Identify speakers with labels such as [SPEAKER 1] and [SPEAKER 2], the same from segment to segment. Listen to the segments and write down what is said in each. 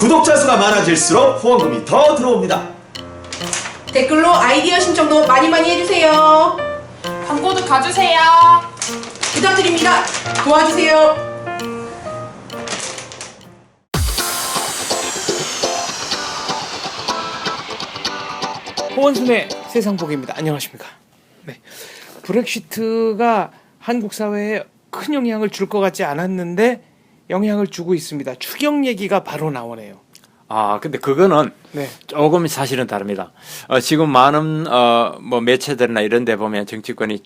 [SPEAKER 1] 구독자 수가 많아질수록 후원금이 더 들어옵니다.
[SPEAKER 2] 댓글로 아이디어 신청도 많이 해주세요.
[SPEAKER 3] 광고도 가주세요.
[SPEAKER 2] 부탁드립니다. 도와주세요.
[SPEAKER 4] 호원순의 세상보기입니다. 안녕하십니까. 네. 브렉시트가 한국 사회에 큰 영향을 줄 것 같지 않았는데 영향을 주고 있습니다. 추경 얘기가 바로 나오네요.
[SPEAKER 5] 근데 그거는
[SPEAKER 4] 네.
[SPEAKER 5] 조금 사실은 다릅니다. 지금 많은 뭐 매체들이나 이런 데 보면 정치권이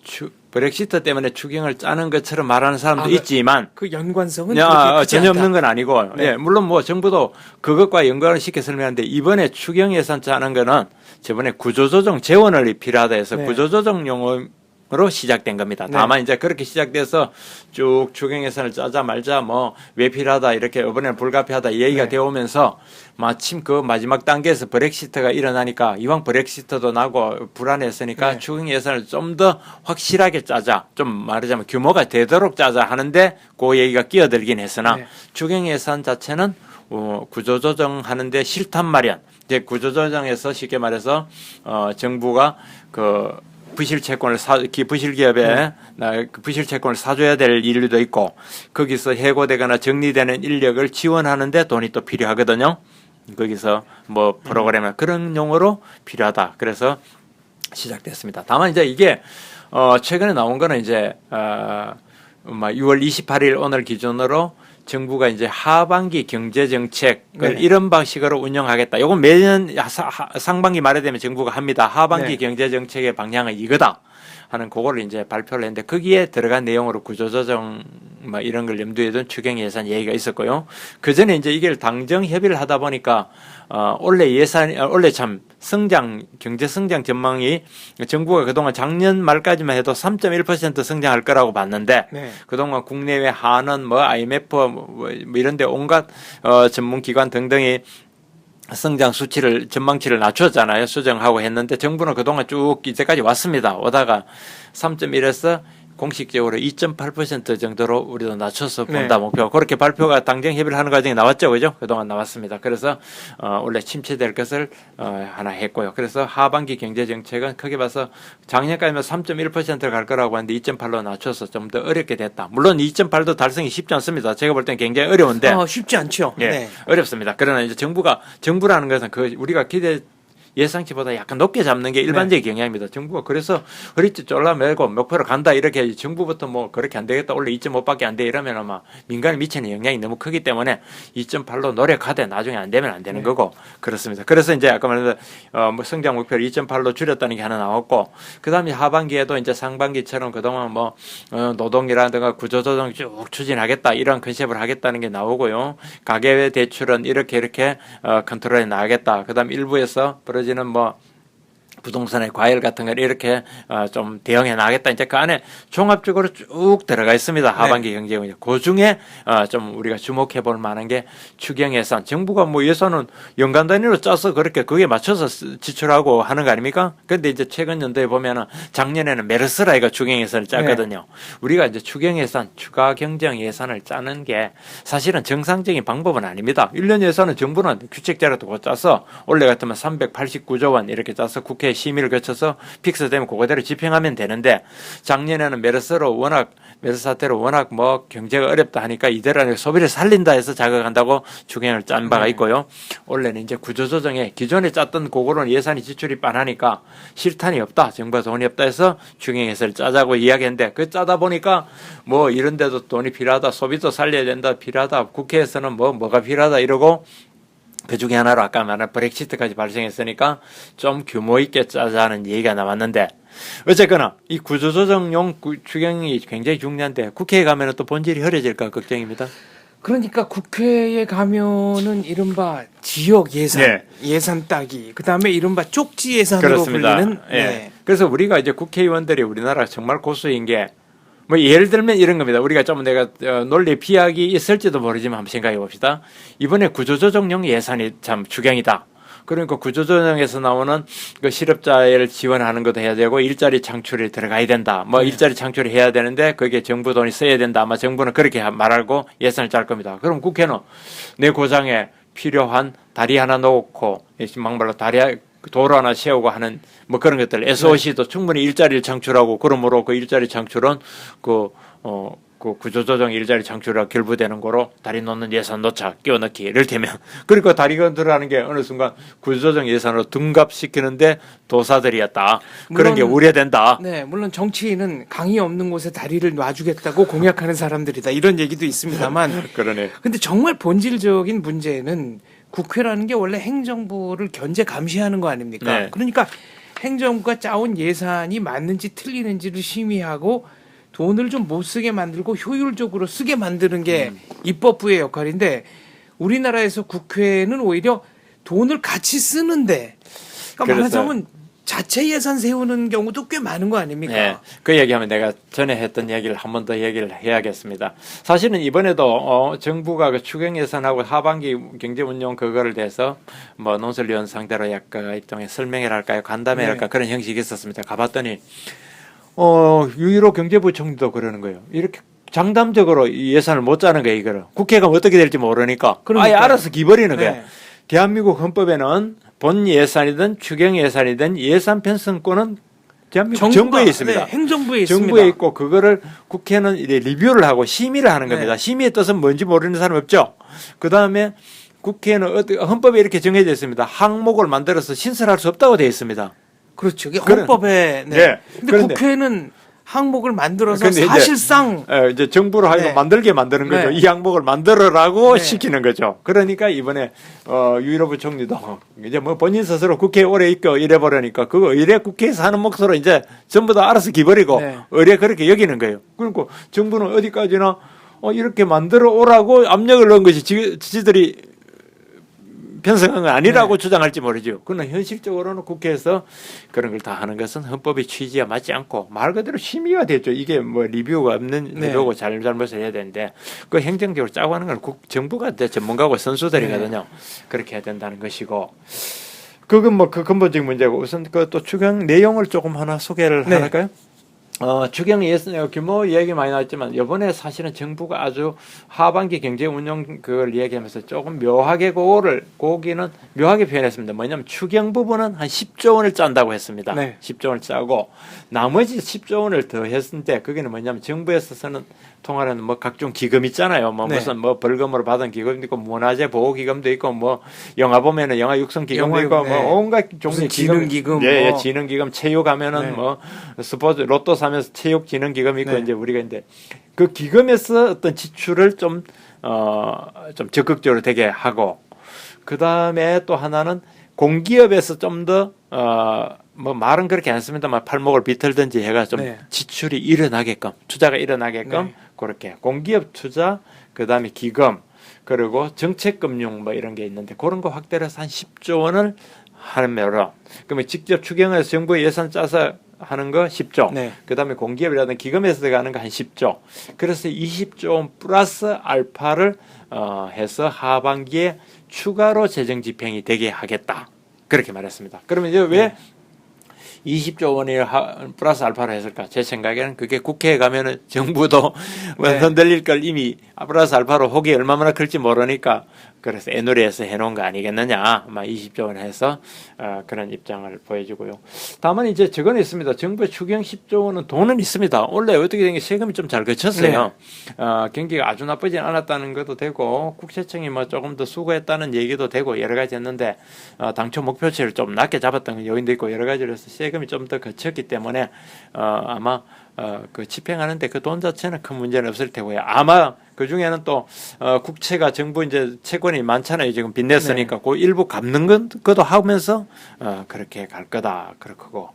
[SPEAKER 5] 브렉시트 때문에 추경을 짜는 것처럼 말하는 사람도 있지만
[SPEAKER 4] 그 연관성은 그렇게 크지
[SPEAKER 5] 전혀
[SPEAKER 4] 않다.
[SPEAKER 5] 없는 건 아니고
[SPEAKER 4] 네.
[SPEAKER 5] 예, 물론 뭐 정부도 그것과 연관을 시켜 설명하는데 이번에 추경 예산 짜는 거는 저번에 구조조정 재원을 필요하다 해서
[SPEAKER 4] 네.
[SPEAKER 5] 구조조정용으로 시작된 겁니다.
[SPEAKER 4] 네.
[SPEAKER 5] 다만 이제 그렇게 시작돼서 쭉 추경 예산을 짜자 말자 뭐 왜 필요하다 이렇게 이번에는 불가피하다 이 얘기가
[SPEAKER 4] 네.
[SPEAKER 5] 되어 오면서 마침 그 마지막 단계에서 브렉시트가 일어나니까 이왕 브렉시트도 나고 불안했으니까
[SPEAKER 4] 네.
[SPEAKER 5] 추경 예산을 좀 더 확실하게 짜자 좀 말하자면 규모가 되도록 짜자 하는데 그 얘기가 끼어들긴 했으나
[SPEAKER 4] 네.
[SPEAKER 5] 추경 예산 자체는 구조조정하는데 실탄 마련 이제 구조조정에서 쉽게 말해서 정부가 그 부실 채권을 부실 기업에 그 부실 채권을 사줘야 될 일도 있고 거기서 해고되거나 정리되는 인력을 지원하는데 돈이 또 필요하거든요. 거기서 뭐 프로그램이나 그런 용어로 필요하다. 그래서 시작됐습니다. 다만 이제 이게 최근에 나온 거는 이제 6월 28일 오늘 기준으로 정부가 이제 하반기 경제 정책을
[SPEAKER 4] 네.
[SPEAKER 5] 이런 방식으로 운영하겠다. 요건 매년 상반기 말에 되면 정부가 합니다. 하반기
[SPEAKER 4] 네.
[SPEAKER 5] 경제 정책의 방향은 이거다 하는 그거를 이제 발표를 했는데 거기에 들어간 내용으로 구조조정 뭐 이런 걸 염두에 둔 추경 예산 얘기가 있었고요. 그 전에 이제 이걸 당정 협의를 하다 보니까 원래 참 경제 성장 전망이 정부가 그동안 작년 말까지만 해도 3.1% 성장할 거라고 봤는데
[SPEAKER 4] 네.
[SPEAKER 5] 그동안 국내외 한원 뭐 IMF 뭐 이런 데 온갖 전문 기관 등등이 성장 수치를 전망치를 낮췄잖아요. 수정하고 했는데 정부는 그동안 쭉 이제까지 왔습니다. 오다가 3.1에서 공식적으로 2.8% 정도로 우리도 낮춰서 본다.
[SPEAKER 4] 네.
[SPEAKER 5] 목표. 그렇게 발표가 당정 협의를 하는 과정에 나왔죠. 그죠? 그동안 나왔습니다. 그래서 원래 침체될 것을 하나 했고요. 그래서 하반기 경제 정책은 크게 봐서 작년까지만 3.1%를 갈 거라고 하는데 2.8로 낮춰서 좀 더 어렵게 됐다. 물론 2.8도 달성이 쉽지 않습니다. 제가 볼 때는 굉장히 어려운데
[SPEAKER 4] 쉽지 않죠.
[SPEAKER 5] 예,
[SPEAKER 4] 네.
[SPEAKER 5] 어렵습니다. 그러나 이제 정부라는 것은 우리가 예상치보다 약간 높게 잡는 게 일반적인 경향입니다. 정부가 그래서 허리띠 졸라매고 목표로 간다 이렇게 정부부터 뭐 그렇게 안 되겠다 원래 2.5밖에 안 돼 이러면 아마 민간에 미치는 영향이 너무 크기 때문에 2.8로 노력하되 나중에 안 되면 안 되는 거고 그렇습니다. 그래서 이제 아까 말한 뭐 성장 목표를 2.8로 줄였다는 게 하나 나왔고 그다음에 하반기에도 이제 상반기처럼 그동안 뭐 노동이라든가 구조조정 쭉 추진하겠다 이런 컨셉을 하겠다는 게 나오고요. 가계외 대출은 이렇게 컨트롤해 나가겠다. 그다음 일부에서 벌어지는 뭐 부동산의 과열 같은 걸 이렇게 좀 대응해 나가겠다. 이제 그 안에 종합적으로 쭉 들어가 있습니다. 하반기 경제군요. 그 중에 좀 우리가 주목해 볼 만한 게 추경 예산. 정부가 뭐 예산은 연간 단위로 짜서 그렇게 그게 맞춰서 지출하고 하는 거 아닙니까? 그런데 이제 최근 연도에 보면은 작년에는 메르스라이가 추경 예산을 짰거든요. 우리가 이제 추경 예산, 추가 경정 예산을 짜는 게 사실은 정상적인 방법은 아닙니다. 1년 예산은 정부는 규칙대로 두고 짜서 원래 같으면 389조 원 이렇게 짜서 국회에 심의를 거쳐서 픽스되면 그거대로 집행하면 되는데 작년에는 메르스 사태로 워낙 뭐 경제가 어렵다 하니까 이대로 소비를 살린다 해서 자극한다고 추경을 짠 바가 있고요. 올해는 이제 구조조정에 기존에 짰던 그거로는 예산이 지출이 빤하니까 실탄이 없다. 정부가 돈이 없다 해서 추경 예산을 짜자고 이야기했는데 그 짜다 보니까 뭐 이런 데도 돈이 필요하다. 소비도 살려야 된다. 필요하다. 국회에서는 뭐가 필요하다 이러고 그 중에 하나로 아까 말한 브렉시트까지 발생했으니까 좀 규모 있게 짜자는 얘기가 나왔는데 어쨌거나 이 구조조정용 추경이 굉장히 중요한데 국회에 가면 또 본질이 흐려질까 걱정입니다.
[SPEAKER 4] 그러니까 국회에 가면은 이른바 지역 예산,
[SPEAKER 5] 네.
[SPEAKER 4] 예산 따기, 그 다음에 이른바 쪽지 예산으로
[SPEAKER 5] 그렇습니다.
[SPEAKER 4] 불리는.
[SPEAKER 5] 예.
[SPEAKER 4] 네.
[SPEAKER 5] 그래서 우리가 이제 국회의원들이 우리나라 정말 고수인 게 뭐 예를 들면 이런 겁니다. 우리가 좀 내가 논리 비약이 있을지도 모르지만 한번 생각해 봅시다. 이번에 구조조정용 예산이 참 추경이다. 그러니까 구조조정에서 나오는 그 실업자를 지원하는 것도 해야 되고 일자리 창출이 들어가야 된다. 뭐 일자리 창출을 해야 되는데 거기에 정부 돈이 써야 된다. 아마 정부는 그렇게 말하고 예산을 짤 겁니다. 그럼 국회는 내 고장에 필요한 다리 하나 놓고 막말로 도로 하나 세우고 하는 뭐 그런 것들 SOC도 충분히 일자리를 창출하고 그러므로 그 일자리 창출은 그 구조조정 일자리 창출과 결부되는 거로 다리 놓는 예산 놓자 끼워 넣기 이를테면 그러니까 다리가 들어가는 게 어느 순간 구조조정 예산으로 둔갑시키는데 도사들이었다. 그런 게 우려된다.
[SPEAKER 4] 네, 물론 정치인은 강이 없는 곳에 다리를 놔주겠다고 공약하는 사람들이다. 이런 얘기도 있습니다만.
[SPEAKER 5] 그러네.
[SPEAKER 4] 근데 정말 본질적인 문제는 국회라는 게 원래 행정부를 견제 감시하는 거 아닙니까?
[SPEAKER 5] 네.
[SPEAKER 4] 그러니까 행정부가 짜온 예산이 맞는지 틀리는지를 심의하고 돈을 좀 못 쓰게 만들고 효율적으로 쓰게 만드는 게 입법부의 역할인데 우리나라에서 국회는 오히려 돈을 같이 쓰는데 그러니까 말하자면 자체 예산 세우는 경우도 꽤 많은 거 아닙니까?
[SPEAKER 5] 네, 그 얘기하면 내가 전에 했던 얘기를 한 번 더 얘기를 해야겠습니다. 사실은 이번에도 정부가 그 추경 예산하고 하반기 경제운용 그거를 대해서 뭐 논설위원 상대로 약간 일종의 설명회랄까요, 간담회랄까 그런 형식이 있었습니다. 가봤더니 유일호 경제부총리도 그러는 거예요. 이렇게 장담적으로 이 예산을 못 짜는 거예요, 이거를. 국회가 어떻게 될지 모르니까. 아예 알아서 기버리는 거예요.
[SPEAKER 4] 네.
[SPEAKER 5] 대한민국 헌법에는 본 예산이든 추경 예산이든 예산 편성권은 대한민국 정부에 있습니다.
[SPEAKER 4] 네, 행정부에
[SPEAKER 5] 정부에
[SPEAKER 4] 있습니다.
[SPEAKER 5] 있고 그거를 국회는 이제 리뷰를 하고 심의를 하는 겁니다.
[SPEAKER 4] 네.
[SPEAKER 5] 심의의 뜻은 뭔지 모르는 사람 없죠. 그 다음에 국회는 헌법에 이렇게 정해져 있습니다. 항목을 만들어서 신설할 수 없다고 되어 있습니다.
[SPEAKER 4] 그렇죠. 이게 헌법에. 네.
[SPEAKER 5] 네.
[SPEAKER 4] 근데
[SPEAKER 5] 그런데
[SPEAKER 4] 국회는 항목을 만들어서
[SPEAKER 5] 근데
[SPEAKER 4] 사실상
[SPEAKER 5] 이제 정부로 하여금
[SPEAKER 4] 네.
[SPEAKER 5] 만들게 만드는 거죠.
[SPEAKER 4] 네.
[SPEAKER 5] 이 항목을 만들어라고
[SPEAKER 4] 네.
[SPEAKER 5] 시키는 거죠. 그러니까 이번에 유일호 부총리도 이제 뭐 본인 스스로 국회에 오래 있고 이래 버리니까 그거 의뢰 국회에서 하는 몫으로 이제 전부 다 알아서 기버리고
[SPEAKER 4] 네.
[SPEAKER 5] 의뢰 그렇게 여기는 거예요. 그러니까 정부는 어디까지나 이렇게 만들어 오라고 압력을 넣은 것이 지들이 편성한 건 아니라고 주장할지 모르죠. 그러나 현실적으로는 국회에서 그런 걸 다 하는 것은 헌법의 취지와 맞지 않고 말 그대로 심의가 됐죠. 이게 뭐 리뷰가 없는 리뷰고 잘못을 해야 되는데 그 행정적으로 짜고 하는 건 정부가 전문가고 선수들이거든요. 그렇게 해야 된다는 것이고 그건 뭐 그 근본적인 문제고 우선 그 또 추경 내용을 조금 하나 소개를 할까요? 추경 예산 규모 얘기 많이 나왔지만 이번에 사실은 정부가 아주 하반기 경제 운영 그걸 얘기하면서 조금 묘하게 고기는 묘하게 표현했습니다. 뭐냐면 추경 부분은 한 10조 원을 짠다고 했습니다.
[SPEAKER 4] 네.
[SPEAKER 5] 10조 원을 짜고 나머지 10조 원을 더 했는데 그게는 뭐냐면 정부에서는 통하는 뭐 각종 기금 있잖아요. 뭐
[SPEAKER 4] 네.
[SPEAKER 5] 무슨 뭐 벌금으로 받은 기금도 있고 문화재 보호 기금도 있고 뭐 영화 보면은 영화 육성 기금도 있고
[SPEAKER 4] 네.
[SPEAKER 5] 뭐 온갖 종류
[SPEAKER 4] 지능기금
[SPEAKER 5] 예,
[SPEAKER 4] 뭐.
[SPEAKER 5] 지능기금 체육하면은
[SPEAKER 4] 네.
[SPEAKER 5] 뭐 스포츠 로또 사면서 체육지능기금이 있고
[SPEAKER 4] 네.
[SPEAKER 5] 이제 우리가 이제 그 기금에서 어떤 지출을 좀 적극적으로 되게 하고 그 다음에 또 하나는 공기업에서 좀 더 뭐 말은 그렇게 안 씁니다만 팔목을 비틀든지 해가 좀
[SPEAKER 4] 네.
[SPEAKER 5] 지출이 일어나게끔 투자가 일어나게끔
[SPEAKER 4] 네.
[SPEAKER 5] 그렇게 공기업 투자 그 다음에 기금 그리고 정책금융 뭐 이런 게 있는데 그런 거 확대를 해서 한 10조 원을 하면서 그러면 직접 추경해서 정부 예산 짜서 하는 거 10조.
[SPEAKER 4] 네.
[SPEAKER 5] 그다음에 공기업이라든 기금에서 가는 거 한 10조. 그래서 20조 원 플러스 알파를 해서 하반기에 추가로 재정 집행이 되게 하겠다. 그렇게 말했습니다. 그러면 이제 왜 20조 원이 플러스 알파로 했을까? 제 생각에는 그게 국회에 가면은 정부도
[SPEAKER 4] 네.
[SPEAKER 5] 흔들릴 걸 이미 플러스 알파로 혹이 얼마나 클지 모르니까 그래서 애누리에서 해놓은 거 아니겠느냐. 아마 20조 원 해서 그런 입장을 보여주고요. 다만 이제 저건 있습니다. 정부의 추경 10조 원은 돈은 있습니다. 원래 어떻게 된 게 세금이 좀 잘 거쳤어요. 경기가 아주 나쁘진 않았다는 것도 되고 국세청이 뭐 조금 더 수고했다는 얘기도 되고 여러 가지 했는데 당초 목표치를 좀 낮게 잡았던 요인도 있고 여러 가지로 해서 세금이 좀 더 거쳤기 때문에 아마 그 집행하는데 그 돈 자체는 큰 문제는 없을 테고요. 아마 그 중에는 또 국채가 정부 이제 채권이 많잖아요. 지금 빚냈으니까 그 일부 갚는 것도 하면서 그렇게 갈 거다. 그렇고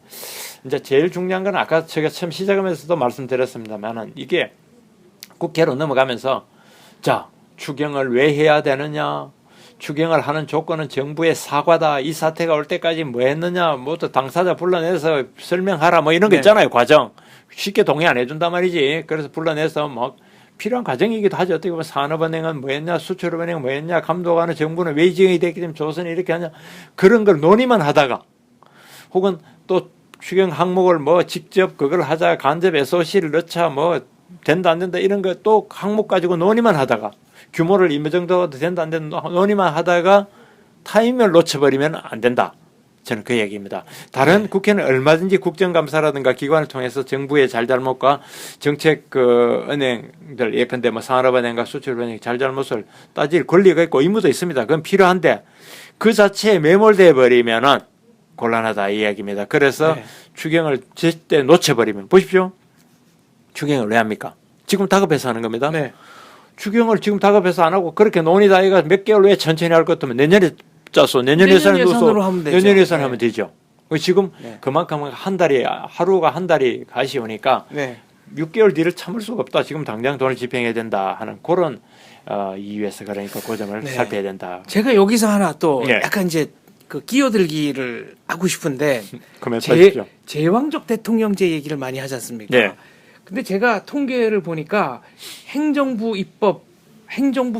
[SPEAKER 5] 이제 제일 중요한 건 아까 제가 처음 시작하면서도 말씀드렸습니다만은 이게 국회로 넘어가면서 자 추경을 왜 해야 되느냐. 추경을 하는 조건은 정부의 사과다. 이 사태가 올 때까지 뭐 했느냐. 뭐 또 당사자 불러내서 설명하라. 뭐 이런 거 있잖아요. 과정. 쉽게 동의 안 해준단 말이지. 그래서 불러내서 뭐 필요한 과정이기도 하죠. 어떻게 보면 산업은행은 뭐 했냐. 수출은행은 뭐 했냐. 감독하는 정부는 왜 지정이 됐기 때문에 조선이 이렇게 하냐. 그런 걸 논의만 하다가 혹은 또 추경 항목을 뭐 직접 그걸 하자. 간접 SOC를 넣자. 뭐 된다 안 된다 이런 거 또 항목 가지고 논의만 하다가 규모를 이 정도 된다 안 된다 논의만 하다가 타이밍을 놓쳐버리면 안 된다. 저는 그 얘기입니다. 다른 국회는 얼마든지 국정감사라든가 기관을 통해서 정부의 잘잘못과 정책 은행들 예컨대 뭐 산업은행과 수출은행 잘잘못을 따질 권리가 있고 의무도 있습니다. 그건 필요한데 그 자체에 매몰돼 버리면은 곤란하다 이 이야기입니다. 그래서 추경을 제때 놓쳐버리면 보십시오. 추경을 왜 합니까? 지금 다급해서 하는 겁니다. 추경을 지금 다급해서 안 하고 그렇게 논의다가 몇 개월 후에 천천히 할 것같으면 내년에 짜서 내년 예산을 넣어서 내년 예산 하면 되죠. 지금 그만큼 하루가 한 달이 가시오니까 6개월 뒤를 참을 수가 없다. 지금 당장 돈을 집행해야 된다 하는 그런 이유에서 그러니까 그 점을 살펴야 된다.
[SPEAKER 4] 제가 여기서 하나 또 약간 이제 그 끼어들기를 하고 싶은데 제왕적 대통령제 얘기를 많이 하지 않습니까? 근데 제가 통계를 보니까 행정부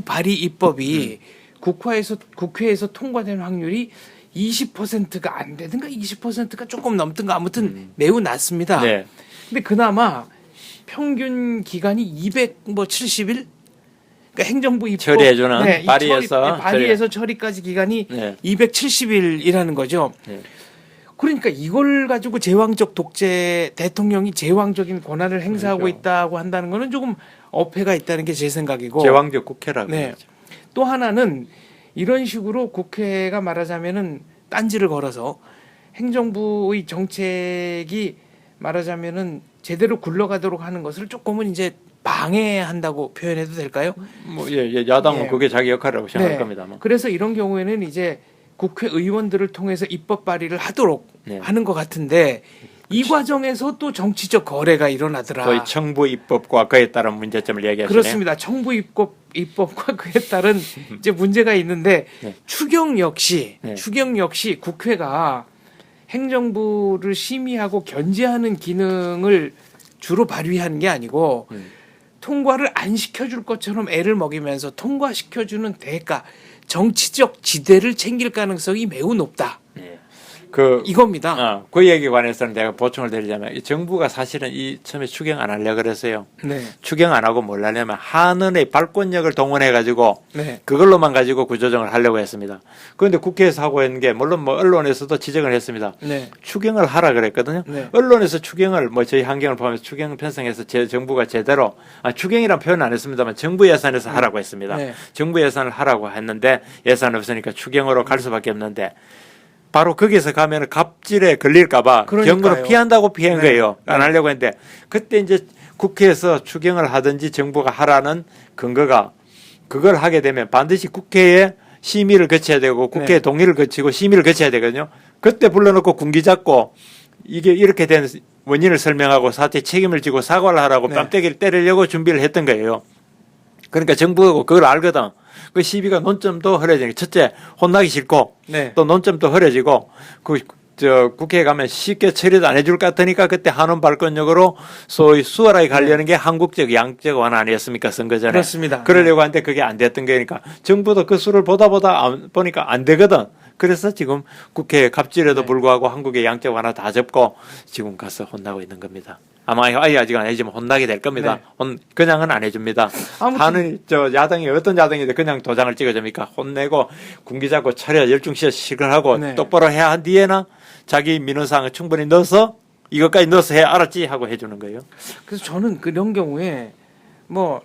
[SPEAKER 4] 발의 입법이 국회에서 통과되는 확률이 20%가 안 되든가 20%가 조금 넘든가 아무튼 매우 낮습니다. 근데 그나마 평균 기간이 270일? 그러니까 행정부 입법
[SPEAKER 5] 처리해주는 발의해서
[SPEAKER 4] 처리까지 기간이 270일이라는 거죠. 그러니까 이걸 가지고 대통령이 제왕적인 권한을 행사하고 있다고 한다는 거는 조금 어폐가 있다는 게 제 생각이고.
[SPEAKER 5] 제왕적 국회라고.
[SPEAKER 4] 또 하나는 이런 식으로 국회가 말하자면은 딴지를 걸어서 행정부의 정책이 말하자면은 제대로 굴러가도록 하는 것을 조금은 이제 방해한다고 표현해도 될까요?
[SPEAKER 5] 야당은 그게 자기 역할이라고 생각할 겁니다.
[SPEAKER 4] 그래서 이런 경우에는 이제 국회의원들을 통해서 입법 발의를 하도록 하는 것 같은데 이 과정에서 또 정치적 거래가 일어나더라.
[SPEAKER 5] 소위 청부 입법과 그에 따른 문제점을 얘기하시네요.
[SPEAKER 4] 그렇습니다. 청부 입법과 그에 따른 이제 문제가 있는데 추경 역시 국회가 행정부를 심의하고 견제하는 기능을 주로 발휘하는 게 아니고 통과를 안 시켜줄 것처럼 애를 먹이면서 통과시켜주는 대가, 정치적 지대를 챙길 가능성이 매우 높다. 이겁니다.
[SPEAKER 5] 그 얘기에 관해서는 내가 보충을 드리자면 이 정부가 사실은 처음에 추경 안 하려고 그랬어요. 추경 안 하고 뭘 하냐면 한은의 발권력을 동원해 가지고 그걸로만 가지고 구조정을 하려고 했습니다. 그런데 국회에서 하고 있는 게 물론 뭐 언론에서도 지적을 했습니다. 추경을 하라 그랬거든요. 언론에서 추경을 저희 환경을 포함해서 추경 편성해서 정부가 제대로 추경이란 표현 안 했습니다만 정부 예산에서 하라고 했습니다. 정부 예산을 하라고 했는데 예산 없으니까 추경으로 갈 수밖에 없는데 바로 거기서 가면 갑질에 걸릴까봐 정부는 피한다고 피한 거예요. 안 하려고 했는데 그때 이제 국회에서 추경을 하든지 정부가 하라는 근거가 그걸 하게 되면 반드시 국회에 심의를 거쳐야 되고 국회에 동의를 거치고 심의를 거쳐야 되거든요. 그때 불러놓고 군기 잡고 이게 이렇게 된 원인을 설명하고 사태 책임을 지고 사과를 하라고 뺨때기를 때리려고 준비를 했던 거예요. 그러니까 정부가 그걸 알거든. 그 시비가 논점도 흐려지는 게 첫째 혼나기 싫고 또 논점도 흐려지고 국회에 가면 쉽게 처리도 안 해줄 것 같으니까 그때 한원 발권력으로 소위 수월하게 가려는 게 한국적 양적 완화 아니었습니까? 선거 전에.
[SPEAKER 4] 그렇습니다.
[SPEAKER 5] 그러려고 하는데 그게 안 됐던 거니까 정부도 그 수를 보다 보니까 안 되거든. 그래서 지금 국회에 갑질에도 불구하고 한국의 양적 완화 다 접고 지금 가서 혼나고 있는 겁니다. 아마 아직 안 해주면 혼나게 될 겁니다. 그냥은 안 해줍니다. 하는 야당이 어떤 야당인데 그냥 도장을 찍어줍니까? 혼내고 군기 잡고 차려 열중시켜 시근하고 똑바로 해야 한 뒤에는 자기 민원사항을 충분히 넣어서 이것까지 넣어서 해 알았지 하고 해주는 거예요.
[SPEAKER 4] 그래서 저는 그런 경우에 뭐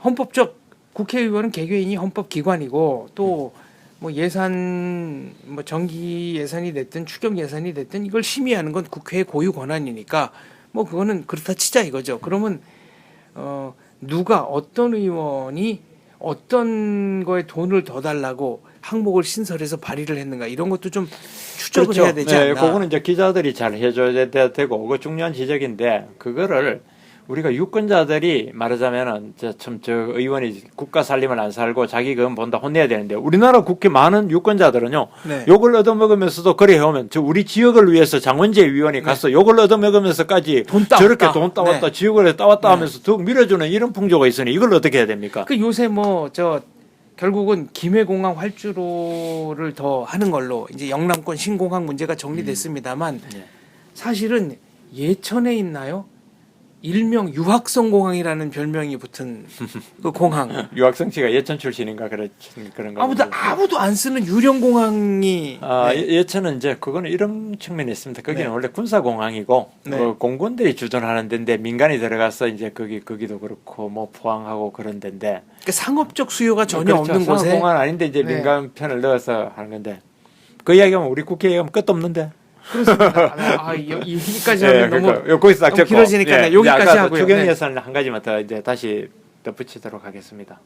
[SPEAKER 4] 헌법적 국회의원은 개개인이 헌법기관이고 또 뭐 예산 뭐 정기 예산이 됐든 추경 예산이 됐든 이걸 심의하는 건 국회의 고유 권한이니까 뭐 그거는 그렇다 치자 이거죠. 그러면 누가 어떤 의원이 어떤 거에 돈을 더 달라고 항목을 신설해서 발의를 했는가 이런 것도 좀 추적을 해야 되지 않나.
[SPEAKER 5] 그거는 이제 기자들이 잘 해줘야 되고 그거 중요한 지적인데 그거를 우리가 유권자들이 말하자면은 저 의원이 국가 살림을 안 살고 자기 그건 본다 혼내야 되는데 우리나라 국회 많은 유권자들은요 욕을 얻어먹으면서도 그래 해오면 우리 지역을 위해서 장원재 위원이 가서 욕을 얻어먹으면서까지 저렇게 돈 따왔다 지역을 따왔다 하면서 더욱 밀어주는 이런 풍조가 있으니 이걸 어떻게 해야 됩니까?
[SPEAKER 4] 그 요새 결국은 김해공항 활주로를 더 하는 걸로 이제 영남권 신공항 문제가 정리됐습니다만 사실은 예천에 있나요? 일명 유학성 공항이라는 별명이 붙은 그 공항.
[SPEAKER 5] 유학성 씨가 예천 출신인가 그런 거.
[SPEAKER 4] 아무도 안 쓰는 유령 공항이. 네.
[SPEAKER 5] 예천은 이제 그거는 이런 측면이 있습니다. 거기는
[SPEAKER 4] 네.
[SPEAKER 5] 원래 군사 공항이고
[SPEAKER 4] 네.
[SPEAKER 5] 공군들이 주둔하는 데인데 민간이 들어가서 이제 거기도 그렇고 뭐 포항하고 그런 데인데
[SPEAKER 4] 그러니까 상업적 수요가 전혀
[SPEAKER 5] 그렇죠.
[SPEAKER 4] 없는 곳에.
[SPEAKER 5] 공항 아닌데 이제
[SPEAKER 4] 네.
[SPEAKER 5] 민간 편을 넣어서 하는 건데 그 이야기하면 우리 국회 얘기하면 끝도 없는데.
[SPEAKER 4] 그렇습니다. 여기까지 하면 너무
[SPEAKER 5] 거기서 딱
[SPEAKER 4] 너무
[SPEAKER 5] 적고.
[SPEAKER 4] 길어지니까
[SPEAKER 5] 예,
[SPEAKER 4] 여기까지
[SPEAKER 5] 아까
[SPEAKER 4] 하고요.
[SPEAKER 5] 추경
[SPEAKER 4] 네.
[SPEAKER 5] 예산을 한 가지만 더 이제 다시 덧붙이도록 하겠습니다.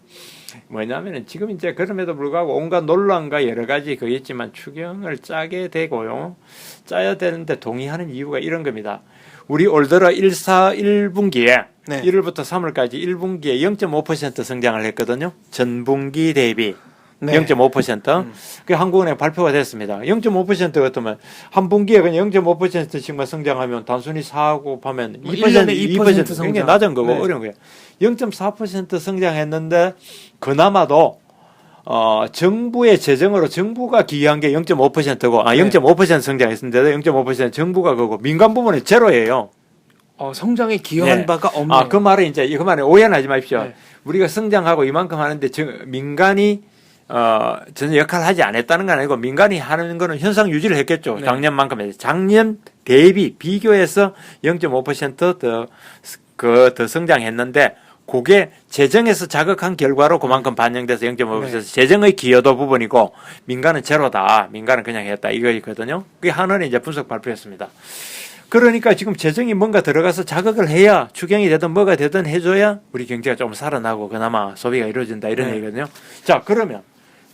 [SPEAKER 5] 뭐냐면은 지금 이제 그럼에도 불구하고 온갖 논란과 여러 가지 그 있지만 추경을 짜게 되고요. 짜야 되는데 동의하는 이유가 이런 겁니다. 우리 올 들어 1분기에
[SPEAKER 4] 네.
[SPEAKER 5] 1월부터 3월까지 1분기에 0.5% 성장을 했거든요. 전분기 대비.
[SPEAKER 4] 네.
[SPEAKER 5] 0.5%. 그 한국은행 발표가 됐습니다. 0.5% 같으면 한 분기에 그냥 0.5%씩만 성장하면 단순히 4하고 하면
[SPEAKER 4] 뭐
[SPEAKER 5] 2%,
[SPEAKER 4] 1년에 2%
[SPEAKER 5] 굉장히
[SPEAKER 4] 성장.
[SPEAKER 5] 낮은 거고
[SPEAKER 4] 네.
[SPEAKER 5] 어려운 거예요. 0.4% 성장했는데 그나마도 정부의 재정으로 정부가 기여한 게 0.5%고
[SPEAKER 4] 네.
[SPEAKER 5] 0.5% 성장했는데 0.5% 정부가 그거 민간 부문은 제로예요.
[SPEAKER 4] 성장에 기여한
[SPEAKER 5] 네.
[SPEAKER 4] 바가 없네요.
[SPEAKER 5] 그 말은 이제 그 말에 오해는 하지 마십시오.
[SPEAKER 4] 네.
[SPEAKER 5] 우리가 성장하고 이만큼 하는데 민간이 전혀 역할을 하지 않았다는 건 아니고 민간이 하는 거는 현상 유지를 했겠죠.
[SPEAKER 4] 네.
[SPEAKER 5] 작년만큼 해서. 작년 대비 비교해서 0.5% 더 성장했는데 그게 재정에서 자극한 결과로 그만큼 반영돼서 0.5%
[SPEAKER 4] 네.
[SPEAKER 5] 재정의 기여도 부분이고 민간은 제로다. 민간은 그냥 했다. 이거거든요. 그게 한은이 이제 분석 발표했습니다. 그러니까 지금 재정이 뭔가 들어가서 자극을 해야 추경이 되든 뭐가 되든 해줘야 우리 경제가 좀 살아나고 그나마 소비가 이루어진다 이런
[SPEAKER 4] 네.
[SPEAKER 5] 얘기거든요. 자, 그러면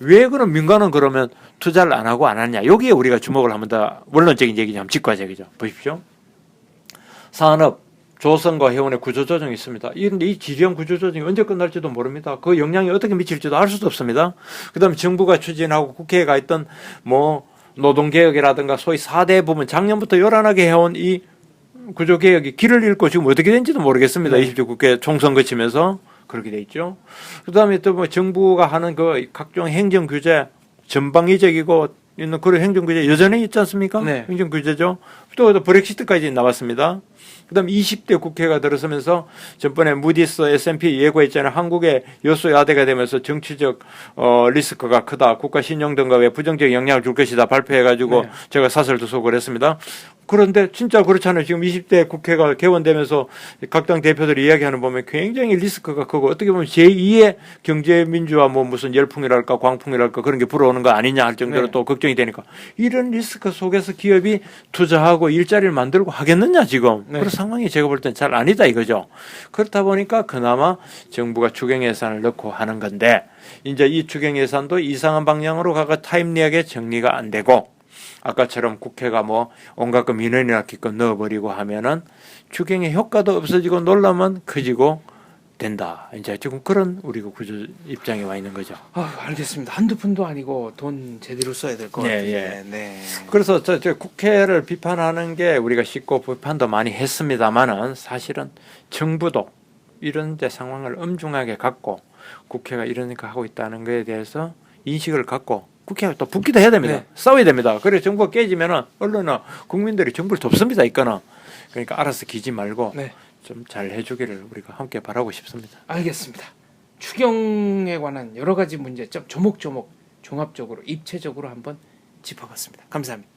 [SPEAKER 5] 왜 그럼 민간은 그러면 투자를 안 하고 안 하느냐? 여기에 우리가 주목을 한번 더 원론적인 얘기 좀 짚고 하자. 그죠? 보십시오. 산업, 조선과 해운의 구조조정이 있습니다. 이 지리형 구조조정이 언제 끝날지도 모릅니다. 그 영향이 어떻게 미칠지도 알 수도 없습니다. 그 다음에 정부가 추진하고 국회에 가 있던 노동개혁이라든가 소위 4대 부분 작년부터 요란하게 해온 이 구조개혁이 길을 잃고 지금 어떻게 된지도 모르겠습니다. 20대 국회 총선 거치면서 그렇게 돼 있죠. 그 다음에 또 뭐 정부가 하는 그 각종 행정규제 전방위적이고 있는 그런 행정규제 여전히 있지 않습니까?
[SPEAKER 4] 네.
[SPEAKER 5] 행정규제죠. 또 브렉시트까지 나왔습니다. 그다음 20대 국회가 들어서면서 전번에 무디스 S&P 예고했잖아요. 한국의 여소야대가 되면서 정치적 리스크가 크다. 국가 신용 등급에 부정적 영향을 줄 것이다. 발표해가지고
[SPEAKER 4] 네.
[SPEAKER 5] 제가 사설도 소개를 했습니다. 그런데 진짜 그렇잖아요. 지금 20대 국회가 개원되면서 각 당 대표들이 이야기하는 보면 굉장히 리스크가 크고 어떻게 보면 제2의 경제민주화 뭐 무슨 열풍이랄까 광풍이랄까 그런 게 불어오는 거 아니냐 할 정도로
[SPEAKER 4] 네.
[SPEAKER 5] 또 걱정이 되니까 이런 리스크 속에서 기업이 투자하고 일자리를 만들고 하겠느냐 지금.
[SPEAKER 4] 네.
[SPEAKER 5] 그런 상황이 제가 볼 땐 잘 아니다 이거죠. 그렇다 보니까 그나마 정부가 추경 예산을 넣고 하는 건데 이제 이 추경 예산도 이상한 방향으로 가가 타임리하게 정리가 안 되고 아까처럼 국회가 뭐 온갖 그 민원이나 기껏 넣어버리고 하면은 추경의 효과도 없어지고 논란만 커지고 된다. 이제 지금 그런 우리가 구조 입장에 와 있는 거죠.
[SPEAKER 4] 알겠습니다. 한두 푼도 아니고 돈 제대로 써야 될 것
[SPEAKER 5] 네,
[SPEAKER 4] 같은데. 네.
[SPEAKER 5] 그래서 저 국회를 비판하는 게 우리가 쉽고 비판도 많이 했습니다만은 사실은 정부도 이런 데 상황을 엄중하게 갖고 국회가 이러니까 하고 있다는 것에 대해서 인식을 갖고 국회가 또 붙기도 해야 됩니다.
[SPEAKER 4] 네.
[SPEAKER 5] 싸워야 됩니다. 그래 정부가 깨지면은 언론이나 국민들이 정부를 돕습니다. 있거나 그러니까 알아서 기지 말고
[SPEAKER 4] 네.
[SPEAKER 5] 좀 잘 해주기를 우리가 함께 바라고 싶습니다.
[SPEAKER 4] 알겠습니다. 추경에 관한 여러 가지 문제점 조목조목 종합적으로 입체적으로 한번 짚어봤습니다. 감사합니다.